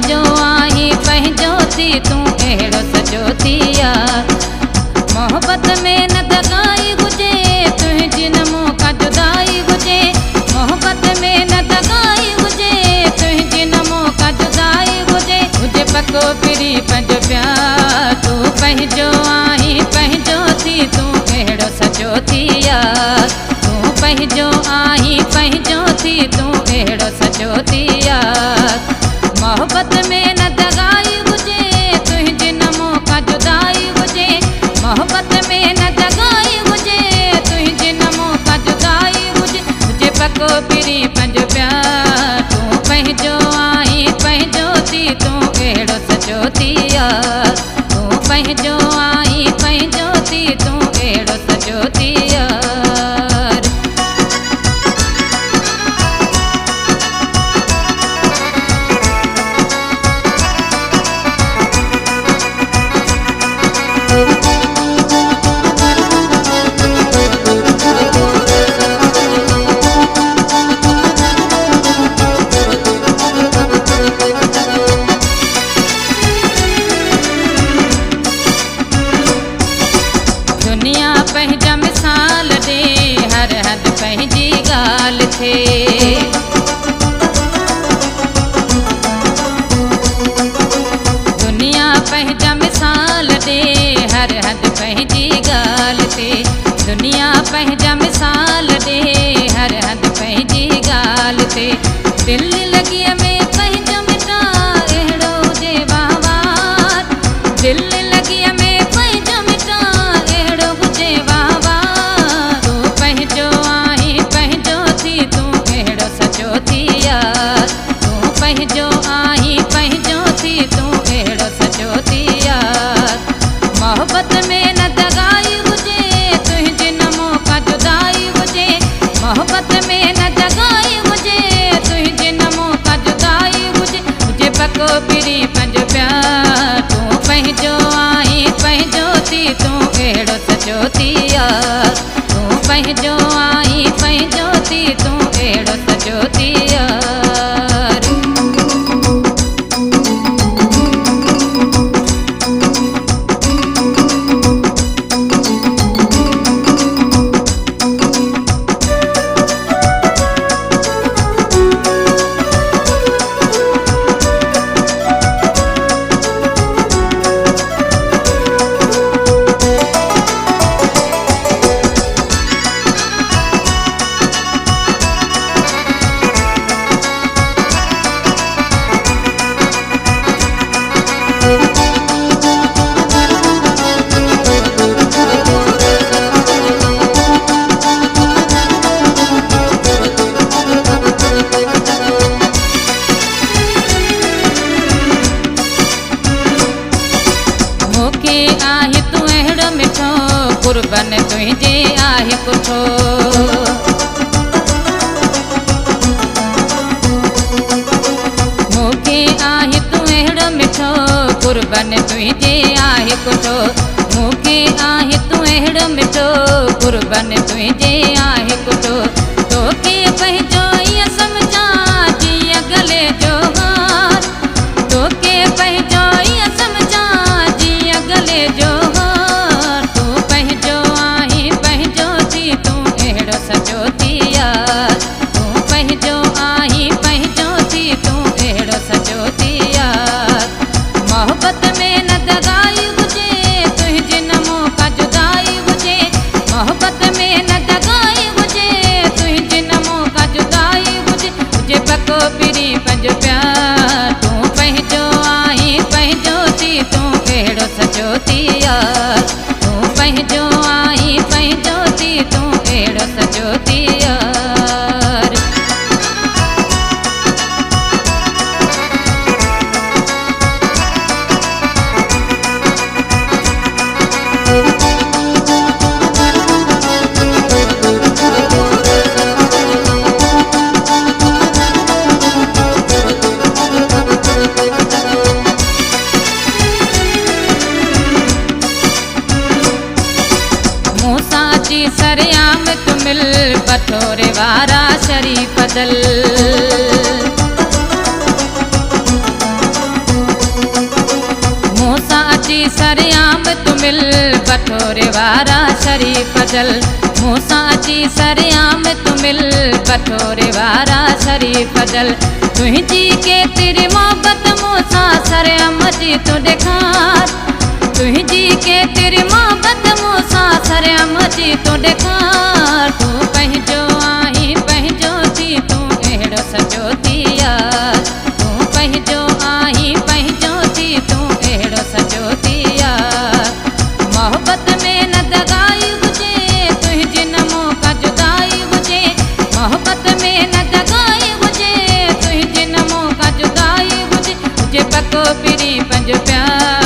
पंहिंजो आहीं पंहिंजो थी तूं अहिड़ो सचो थी यार। मोहब्बत में न दगाई हुजे तुंहिंजी न मौका जुदाई हुजे। मोहब्बत में न दगाई हुजे तुंहिंजी न मौका जुदाई हुजे। हुजे पको फिरी पंहिंजो प्यार तूं पंहिंजो आहीं पंहिंजो थी तूं अहिड़ो सचो थी यार। तूं पंहिंजो आहीं पंहिंजो थी तूं अहिड़ो सचो थी यार। मोहब्बत में न दगाई हुजे तुंहिंजी न मौका जुदाई हुजे। मोहब्बत में न दगाई हुजे तुंहिंजी न मौका जुदाई हुजे। हुजे पको फिरी पंहिंजो प्यार तूं पंहिंजो आहीं पंहिंजो थी तूं अहिड़ो सचो थी यार। तूं पंहिंजो आहीं पंहिंजो थी तूं अहिड़ो सचो थी यार। दुनिया पंहिंजा मिसाल ॾे हर हद पंहिंजी ॻाल्हि थिए। दुनिया पंहिंजा मिसाल ॾे हर हद पंहिंजी ॻाल्हि थिए। दुनिया पंहिंजा मिसाल ॾे हर हद पंहिंजी ॻाल्हि थिए। दिल लॻीअ में पंहिंजो मिटा अहिड़ो हुजे वहवार। दिल लॻीअ में पंहिंजो मिटा अहिड़ो हुजे वहवार। तूं पंहिंजो आहीं पंहिंजो थी तूं अहिड़ो सचो थी यार। तूं पंहिंजो आहीं पंहिंजो थी तूं अहिड़ो सचो थी यार। मोहब्बत में न दगाई हुजे तुंहिंजी न मौका जुदाई हुजे। मोहब्बत में न दगाई हुजे तुंहिंजी न मौका जुदाई हुजे। हुजे पको फिरी पंहिंजो प्यार तूं पंहिंजो आहीं पंहिंजो थी तूं अहिड़ो सचो थी यार। तूं पंहिंजो आहीं पंहिंजो थी तूं अहिड़ो सचो थी यार। मूंखे आहे तूं अहिड़ो मिठो कुर्बन तुंहिंजे आहे कुठो। मूंखे आहे तूं अहिड़ो मिठो कुर्बन तुंहिंजे आहे कुठो। मूंखे आहे तूं अहिड़ो मिठो कुर्बन तुंहिंजे आहे कुठो। तोखे पंहिंजो ईअं सम्झा जीअं गले जो हार। तोखे पंहिंजो ईअं सम्झा जीअं गले जो हार। तूं पंहिंजो आहीं पंहिंजो थी तूं अहिड़ो सचो थी यार। तूं पंहिंजो आहीं पंहिंजो थी तूं अहिड़ो सचो थी यार। मोहब्बत में न दगाई हुजे तुंहिंजी न मौका जुदाई हुजे। मोहब्बत में न दगाई हुजे तुंहिंजी न मौका जुदाई हुजे। हुजे पको फिरी पंहिंजो प्यार तूं पंहिंजो आहीं पंहिंजो थी तूं अहिड़ो सचो थी यार। तूं पंहिंजो आहीं पंहिंजो थी तूं अहिड़ो सचो थी यार। सरेआम तू मिल बटोरे वारा शरीफ दल। सरेआम तू मिल बटोरे वारा शरीफ जल मूंसां अची सरेआम तू मिल बटोरे वारा शरीफ जल तुंहिंजी केतिरी मोहबत मूंसां सरेआम जी तू ॾेखार तुंहिंजी केतिरी मोहबत मूंसां सरेआम जी तू ॾेखार तूं पंहिंजो आहीं पंहिंजो थी तूं अहिड़ो सचो थी यार तूं पंहिंजो आहीं पंहिंजो थी तूं अहिड़ो सचो थी यार मोहबत में न दगाई हुजे तुंहिंजी न मौका जुदाई हुजे मोहबत में न दगाई हुजे तुंहिंजी न मौका जुदाई हुजे हुजे पको पिरी पंहिंजो प्यार